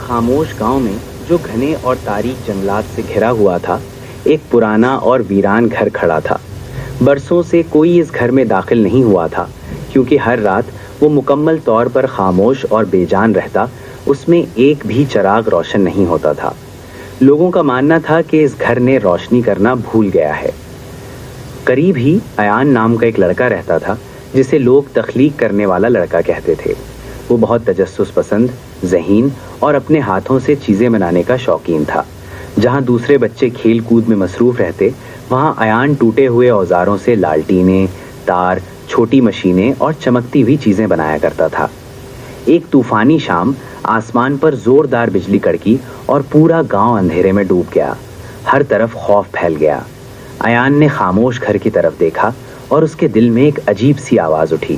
خاموش گاؤں میں جو گھنے اور تاریک جنگلات سے گھرا ہوا تھا، ایک پرانا اور ویران گھر کھڑا تھا۔ برسوں سے کوئی اس گھر میں داخل نہیں ہوا تھا، کیونکہ ہر رات وہ مکمل طور پر خاموش اور بے جان رہتا، اس میں ایک بھی چراغ روشن نہیں ہوتا تھا۔ لوگوں کا ماننا تھا کہ اس گھر نے روشنی کرنا بھول گیا ہے۔ قریب ہی ایان نام کا ایک لڑکا رہتا تھا، جسے لوگ تخلیق کرنے والا لڑکا کہتے تھے۔ وہ بہت تجسس پسند، ذہین اور اپنے ہاتھوں سے چیزیں بنانے کا شوقین تھا۔ جہاں دوسرے بچے کھیل کود میں مصروف رہتے، وہاں ایان ٹوٹے ہوئے اوزاروں سے لالٹینیں، تار، چھوٹی مشینیں اور چمکتی ہوئی چیزیں بنایا کرتا تھا۔ ایک طوفانی شام آسمان پر زوردار بجلی کڑکی اور پورا گاؤں اندھیرے میں ڈوب گیا۔ ہر طرف خوف پھیل گیا۔ ایان نے خاموش گھر کی طرف دیکھا اور اس کے دل میں ایک عجیب سی آواز اٹھی۔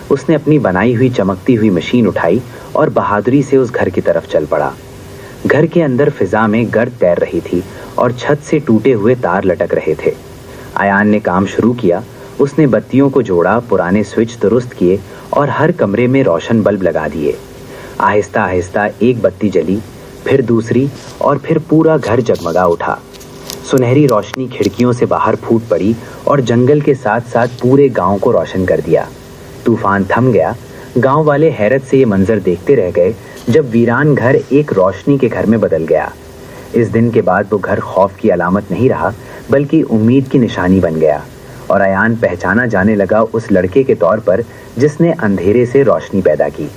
اس نے اپنی بنائی ہوئی چمکتی ہوئی مشین اٹھائی اور بہادری سے اس گھر کی طرف چل پڑا۔ گھر کے اندر فضا میں گرد تیر رہی تھی اور چھت سے ٹوٹے ہوئے تار لٹک رہے تھے۔ ایان نے کام شروع کیا۔ اس نے بتیوں کو جوڑا، پرانے سوئچ درست کیے اور ہر کمرے میں روشن بلب لگا دیے۔ آہستہ آہستہ ایک بتی جلی، پھر دوسری اور پھر پورا گھر جگمگا اٹھا۔ سنہری روشنی کھڑکیوں سے باہر پھوٹ پڑی اور جنگل کے ساتھ ساتھ پورے گاؤں کو روشن کر دیا۔ طوفان تھم گیا۔ گاؤں والے حیرت سے یہ منظر دیکھتے رہ گئے جب ویران گھر ایک روشنی کے گھر میں بدل گیا۔ اس دن کے بعد وہ گھر خوف کی علامت نہیں رہا، بلکہ امید کی نشانی بن گیا، اور ایان پہچانا جانے لگا اس لڑکے کے طور پر جس نے اندھیرے سے روشنی پیدا کی۔